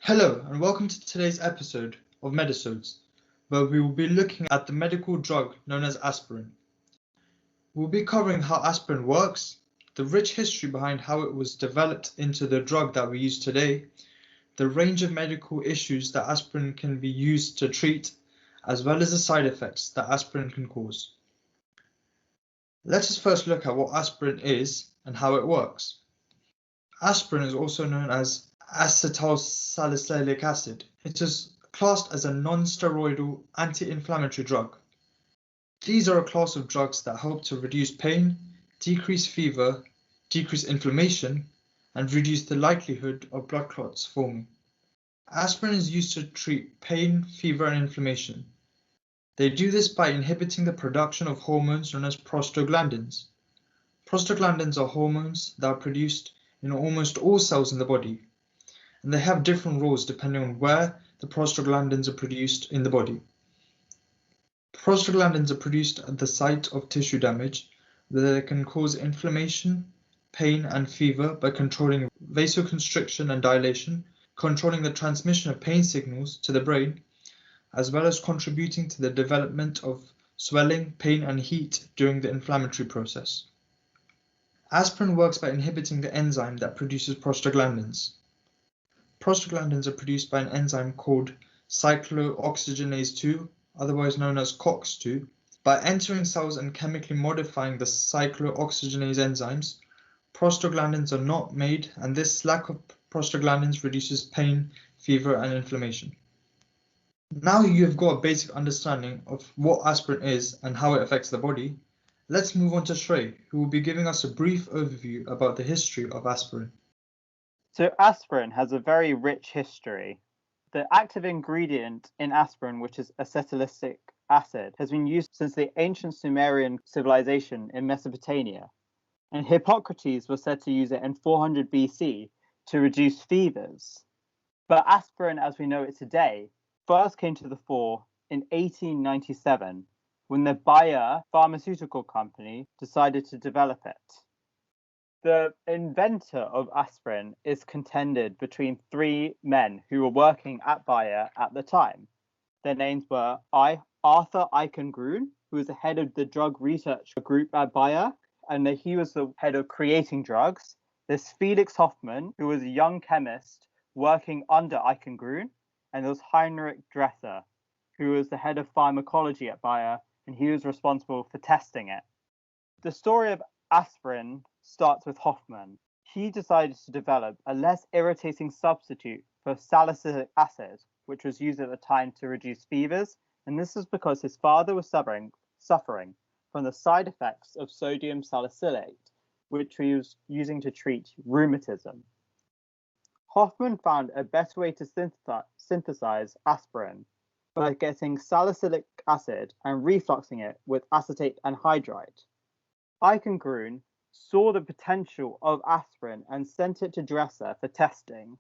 Hello, and welcome to today's episode of Medisodes, where we will be looking at the medical drug known as aspirin. We'll be covering how aspirin works, the rich history behind how it was developed into the drug that we use today, the range of medical issues that aspirin can be used to treat, as well as the side effects that aspirin can cause. Let us first look at what aspirin is and how it works. Aspirin is also known as acetylsalicylic acid. It is classed as a non-steroidal anti-inflammatory drug. These are a class of drugs that help to reduce pain, decrease fever, decrease inflammation, and reduce the likelihood of blood clots forming. Aspirin is used to treat pain, fever, and inflammation. They do this by inhibiting the production of hormones known as prostaglandins. Prostaglandins are hormones that are produced in almost all cells in the body, and they have different roles depending on where the prostaglandins are produced in the body. Prostaglandins are produced at the site of tissue damage, where they can cause inflammation, pain, and fever by controlling vasoconstriction and dilation, controlling the transmission of pain signals to the brain, as well as contributing to the development of swelling, pain, and heat during the inflammatory process. Aspirin works by inhibiting the enzyme that produces prostaglandins. Prostaglandins are produced by an enzyme called cyclooxygenase 2, otherwise known as COX-2. By entering cells and chemically modifying the cyclooxygenase enzymes, prostaglandins are not made, and this lack of prostaglandins reduces pain, fever, and inflammation. Now you have got a basic understanding of what aspirin is and how it affects the body. Let's move on to Shrey, who will be giving us a brief overview about the history of aspirin. So aspirin has a very rich history. The active ingredient in aspirin, which is acetylic acid, has been used since the ancient Sumerian civilization in Mesopotamia. And Hippocrates was said to use it in 400 BC to reduce fevers. But aspirin, as we know it today, first came to the fore in 1897 when the Bayer pharmaceutical company decided to develop it. The inventor of aspirin is contended between three men who were working at Bayer at the time. Their names were Arthur Eichengreen, who was the head of the drug research group at Bayer, and he was the head of creating drugs. There's Felix Hoffmann, who was a young chemist working under Eichengreen, and there was Heinrich Dresser, who was the head of pharmacology at Bayer, and he was responsible for testing it. The story of aspirin starts with Hoffmann. He decided to develop a less irritating substitute for salicylic acid, which was used at the time to reduce fevers, and this was because his father was suffering from the side effects of sodium salicylate, which he was using to treat rheumatism. Hoffmann found a better way to synthesize aspirin by getting salicylic acid and refluxing it with acetate anhydride. Eichengreen saw the potential of aspirin and sent it to Dresser for testing.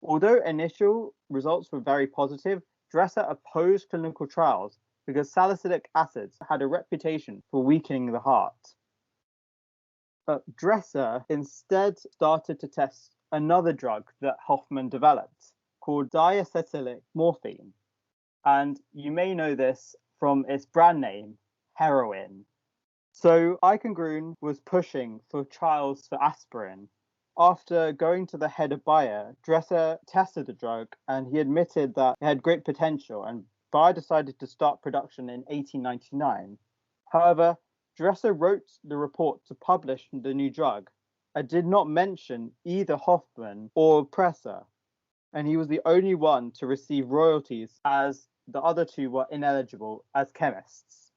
Although initial results were very positive, Dresser opposed clinical trials because salicylic acids had a reputation for weakening the heart. But Dresser instead started to test another drug that Hoffmann developed called diacetylic morphine. And you may know this from its brand name, heroin. So Eichengreen was pushing for trials for aspirin. After going to the head of Bayer, Dresser tested the drug and he admitted that it had great potential, and Bayer decided to start production in 1899. However, Dresser wrote the report to publish the new drug and did not mention either Hoffmann or Dresser, and he was the only one to receive royalties as the other two were ineligible as chemists.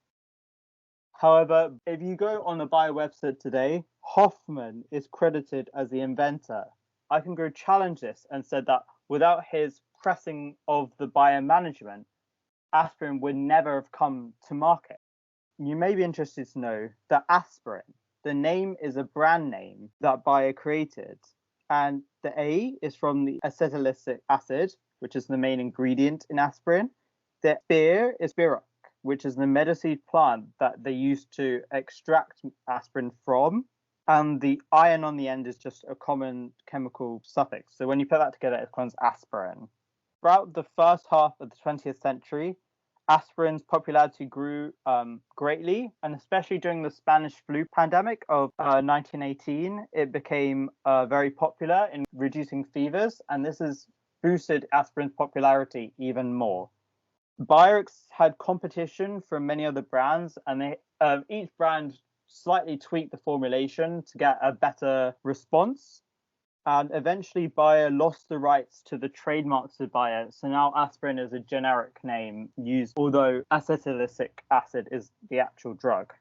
However, if you go on the Bayer website today, Hoffmann is credited as the inventor. Eichengreen challenged this and said that without his pressing of the Bayer management, aspirin would never have come to market. You may be interested to know that aspirin, the name is a brand name that Bayer created, and the A is from the acetylic acid, which is the main ingredient in aspirin. The Spear is Spiroc, which is the Medisodes plant that they used to extract aspirin from. And the iron on the end is just a common chemical suffix. So when you put that together, it becomes aspirin. Throughout the first half of the 20th century, aspirin's popularity grew greatly, and especially during the Spanish flu pandemic of 1918, it became very popular in reducing fevers, and this has boosted aspirin's popularity even more. Bayer had competition from many other brands, and they each brand slightly tweaked the formulation to get a better response. And eventually Bayer lost the rights to the trademarks of Bayer. So now aspirin is a generic name used, although acetylsalicylic acid is the actual drug.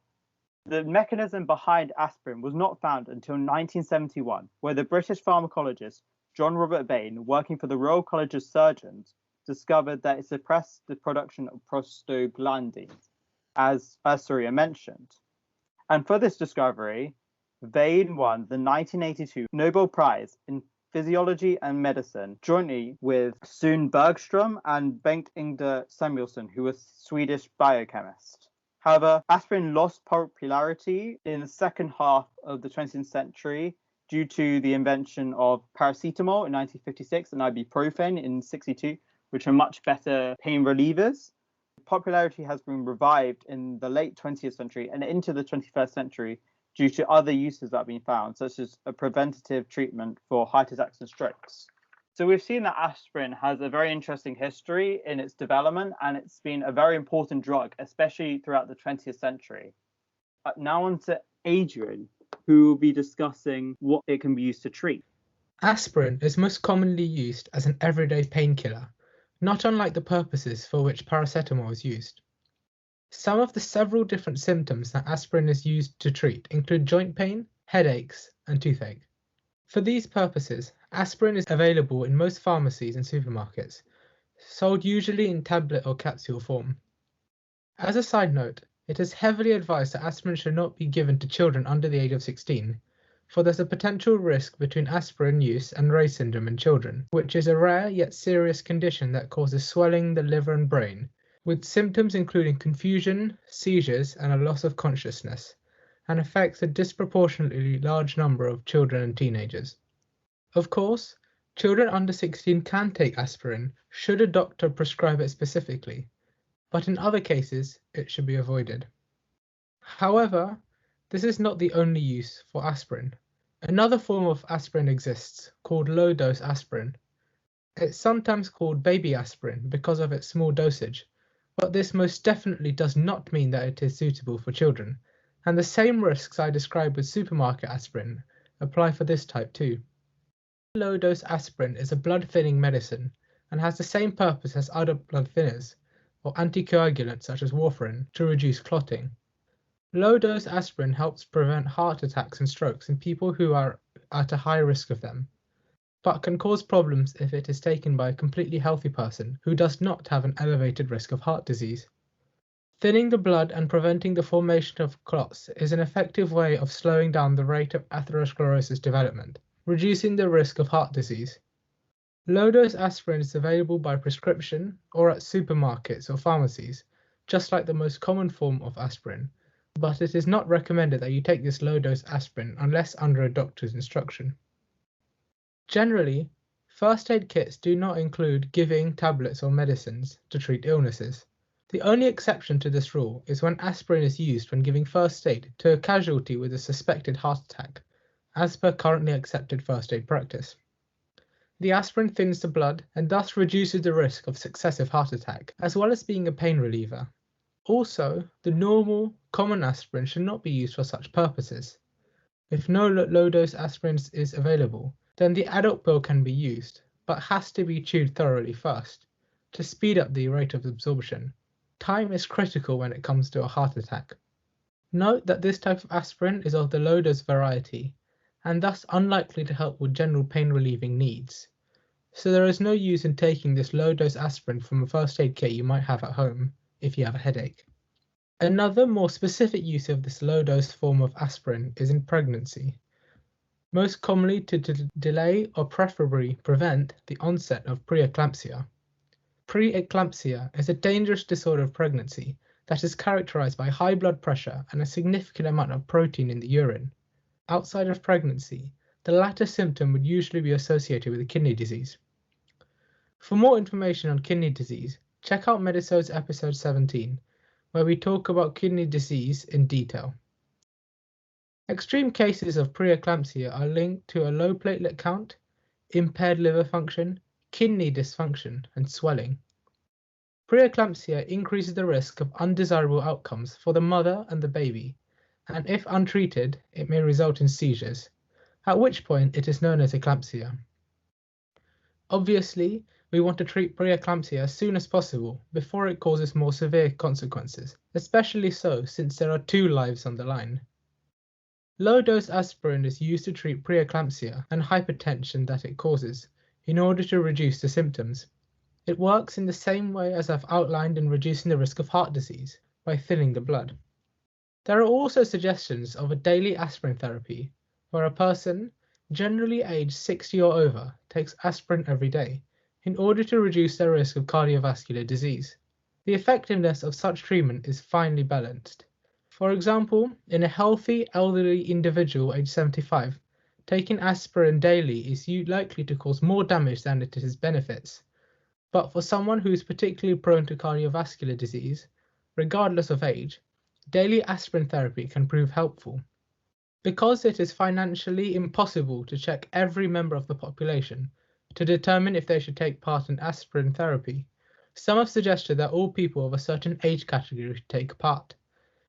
The mechanism behind aspirin was not found until 1971, where the British pharmacologist John Robert Bain, working for the Royal College of Surgeons, discovered that it suppressed the production of prostaglandins, as Surya mentioned. And for this discovery, Bain won the 1982 Nobel Prize in Physiology and Medicine, jointly with Sune Bergström and Bengt Ingvar Samuelsson, who was a Swedish biochemist. However, aspirin lost popularity in the second half of the 20th century due to the invention of paracetamol in 1956 and ibuprofen in 1962, which are much better pain relievers. Popularity has been revived in the late 20th century and into the 21st century due to other uses that have been found, such as a preventative treatment for heart attacks and strokes. So we've seen that aspirin has a very interesting history in its development, and it's been a very important drug, especially throughout the 20th century. Now on to Adrian, who will be discussing what it can be used to treat. Aspirin is most commonly used as an everyday painkiller, not unlike the purposes for which paracetamol is used. Some of the several different symptoms that aspirin is used to treat include joint pain, headaches, and toothache. For these purposes, aspirin is available in most pharmacies and supermarkets, sold usually in tablet or capsule form. As a side note, it is heavily advised that aspirin should not be given to children under the age of 16, for there's a potential risk between aspirin use and Reye syndrome in children, which is a rare yet serious condition that causes swelling the liver and brain, with symptoms including confusion, seizures, and a loss of consciousness, and affects a disproportionately large number of children and teenagers. Of course, children under 16 can take aspirin should a doctor prescribe it specifically, but in other cases it should be avoided. However, this is not the only use for aspirin. Another form of aspirin exists, called low-dose aspirin. It's sometimes called baby aspirin because of its small dosage, but this most definitely does not mean that it is suitable for children, and the same risks I described with supermarket aspirin apply for this type too. Low-dose aspirin is a blood-thinning medicine and has the same purpose as other blood thinners, or anticoagulants such as warfarin, to reduce clotting. Low-dose aspirin helps prevent heart attacks and strokes in people who are at a high risk of them, but can cause problems if it is taken by a completely healthy person who does not have an elevated risk of heart disease. Thinning the blood and preventing the formation of clots is an effective way of slowing down the rate of atherosclerosis development, reducing the risk of heart disease. Low-dose aspirin is available by prescription or at supermarkets or pharmacies, just like the most common form of aspirin, but it is not recommended that you take this low-dose aspirin unless under a doctor's instruction. Generally, first aid kits do not include giving tablets or medicines to treat illnesses. The only exception to this rule is when aspirin is used when giving first aid to a casualty with a suspected heart attack, as per currently accepted first aid practice. The aspirin thins the blood and thus reduces the risk of successive heart attack, as well as being a pain reliever. Also, the normal, common aspirin should not be used for such purposes. If no low-dose aspirin is available, then the adult pill can be used, but has to be chewed thoroughly first, to speed up the rate of absorption. Time is critical when it comes to a heart attack. Note that this type of aspirin is of the low-dose variety, and thus unlikely to help with general pain-relieving needs. So there is no use in taking this low-dose aspirin from a first aid kit you might have at home if you have a headache. Another more specific use of this low-dose form of aspirin is in pregnancy, most commonly to delay or preferably prevent the onset of preeclampsia. Preeclampsia is a dangerous disorder of pregnancy that is characterized by high blood pressure and a significant amount of protein in the urine. outside of pregnancy, the latter symptom would usually be associated with a kidney disease. For more information on kidney disease, check out Medisodes episode 17, where we talk about kidney disease in detail. Extreme cases of preeclampsia are linked to a low platelet count, impaired liver function, kidney dysfunction, and swelling. Preeclampsia increases the risk of undesirable outcomes for the mother and the baby, and if untreated, it may result in seizures, at which point it is known as eclampsia. Obviously, we want to treat preeclampsia as soon as possible before it causes more severe consequences, especially so since there are 2 lives on the line. Low-dose aspirin is used to treat preeclampsia and hypertension that it causes, in order to reduce the symptoms. It works in the same way as I've outlined in reducing the risk of heart disease, by thinning the blood. There are also suggestions of a daily aspirin therapy, where a person, generally aged 60 or over, takes aspirin every day, in order to reduce their risk of cardiovascular disease. The effectiveness of such treatment is finely balanced. For example, in a healthy elderly individual aged 75, taking aspirin daily is likely to cause more damage than it is benefits. But for someone who is particularly prone to cardiovascular disease, regardless of age, daily aspirin therapy can prove helpful. Because it is financially impossible to check every member of the population to determine if they should take part in aspirin therapy, some have suggested that all people of a certain age category should take part,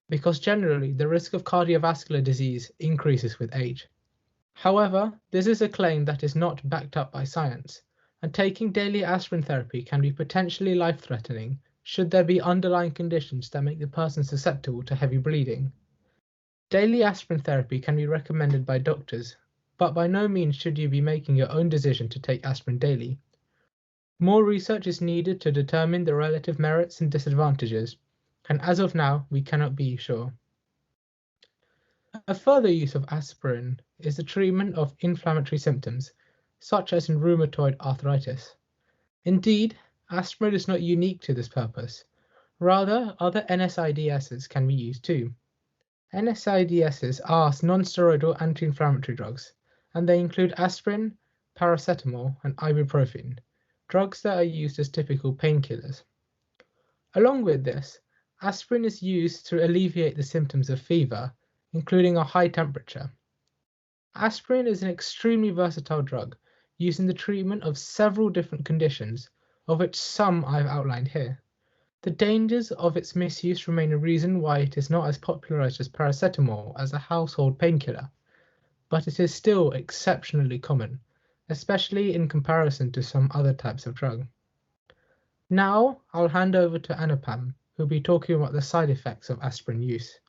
because generally the risk of cardiovascular disease increases with age. However, this is a claim that is not backed up by science, and taking daily aspirin therapy can be potentially life-threatening should there be underlying conditions that make the person susceptible to heavy bleeding. Daily aspirin therapy can be recommended by doctors, but by no means should you be making your own decision to take aspirin daily. More research is needed to determine the relative merits and disadvantages, and as of now, we cannot be sure. A further use of aspirin is the treatment of inflammatory symptoms, such as in rheumatoid arthritis. Indeed, aspirin is not unique to this purpose. Rather, other NSAIDs can be used too. NSAIDs are non-steroidal anti-inflammatory drugs, and they include aspirin, paracetamol, and ibuprofen, drugs that are used as typical painkillers. Along with this, aspirin is used to alleviate the symptoms of fever, including a high temperature. Aspirin is an extremely versatile drug used in the treatment of several different conditions, of which some I've outlined here. The dangers of its misuse remain a reason why it is not as popularized as paracetamol as a household painkiller, but it is still exceptionally common, especially in comparison to some other types of drug. Now, I'll hand over to Anupam, who'll be talking about the side effects of aspirin use.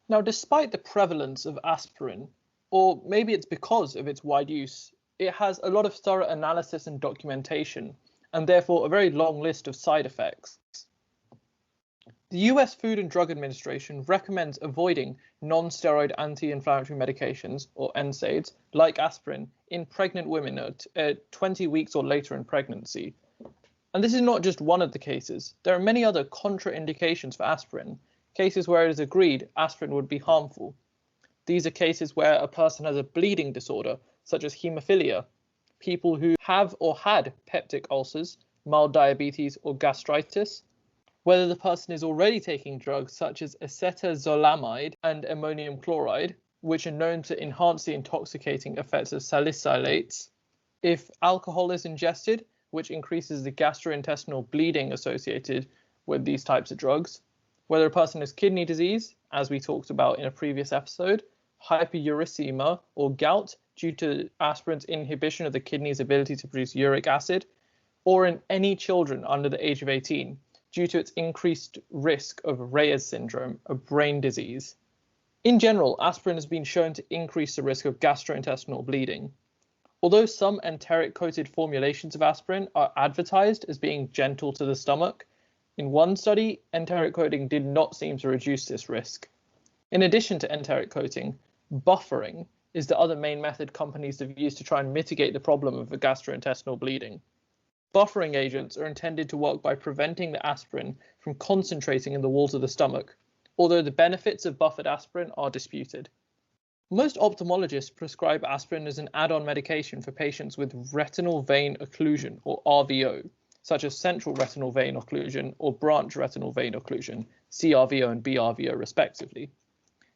Now, despite the prevalence of aspirin, or maybe it's because of its wide use, it has a lot of thorough analysis and documentation, and therefore a very long list of side effects. The US Food and Drug Administration recommends avoiding non-steroid anti-inflammatory medications, or NSAIDs, like aspirin, in pregnant women at 20 weeks or later in pregnancy. And this is not just one of the cases. There are many other contraindications for aspirin, cases where it is agreed aspirin would be harmful. These are cases where a person has a bleeding disorder, such as haemophilia, people who have or had peptic ulcers, mild diabetes, or gastritis, whether the person is already taking drugs such as acetazolamide and ammonium chloride, which are known to enhance the intoxicating effects of salicylates, if alcohol is ingested, which increases the gastrointestinal bleeding associated with these types of drugs, whether a person has kidney disease, as we talked about in a previous episode, hyperuricemia or gout due to aspirin's inhibition of the kidney's ability to produce uric acid, or in any children under the age of 18 due to its increased risk of Reyes syndrome, a brain disease. In general, aspirin has been shown to increase the risk of gastrointestinal bleeding. Although some enteric-coated formulations of aspirin are advertised as being gentle to the stomach, in one study, enteric coating did not seem to reduce this risk. In addition to enteric coating, buffering is the other main method companies have used to try and mitigate the problem of the gastrointestinal bleeding. Buffering agents are intended to work by preventing the aspirin from concentrating in the walls of the stomach, although the benefits of buffered aspirin are disputed. Most ophthalmologists prescribe aspirin as an add-on medication for patients with retinal vein occlusion, or RVO, such as central retinal vein occlusion or branch retinal vein occlusion, CRVO and BRVO respectively.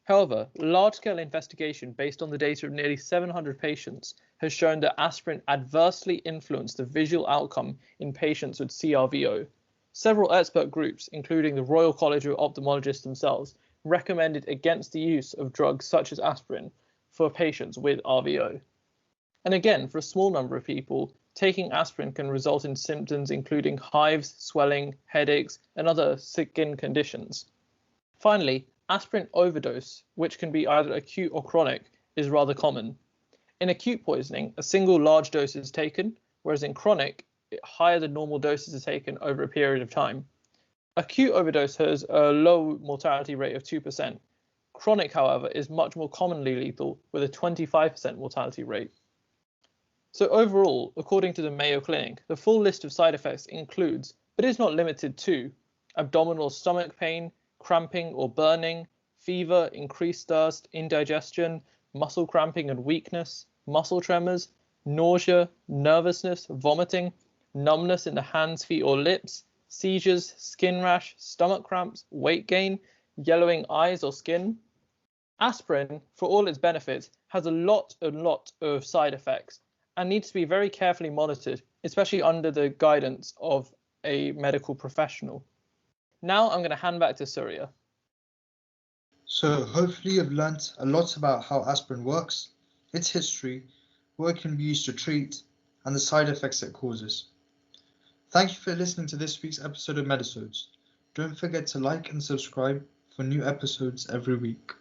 However, large-scale investigation based on the data of nearly 700 patients has shown that aspirin adversely influenced the visual outcome in patients with CRVO. Several expert groups, including the Royal College of Ophthalmologists themselves, recommended against the use of drugs such as aspirin for patients with RVO. And again, for a small number of people, taking aspirin can result in symptoms including hives, swelling, headaches, and other skin conditions. Finally, aspirin overdose, which can be either acute or chronic, is rather common. In acute poisoning, a single large dose is taken, whereas in chronic, higher than normal doses are taken over a period of time. Acute overdose has a low mortality rate of 2%. Chronic, however, is much more commonly lethal with a 25% mortality rate. So overall, according to the Mayo Clinic, the full list of side effects includes, but is not limited to, abdominal stomach pain, cramping or burning, fever, increased thirst, indigestion, muscle cramping and weakness, muscle tremors, nausea, nervousness, vomiting, numbness in the hands, feet or lips, seizures, skin rash, stomach cramps, weight gain, yellowing eyes or skin. Aspirin, for all its benefits, has a lot of side effects and needs to be very carefully monitored, especially under the guidance of a medical professional. Now I'm going to hand back to Surya. So hopefully you've learnt a lot about how aspirin works, its history, what it can be used to treat, and the side effects it causes. Thank you for listening to this week's episode of Medisodes. Don't forget to like and subscribe for new episodes every week.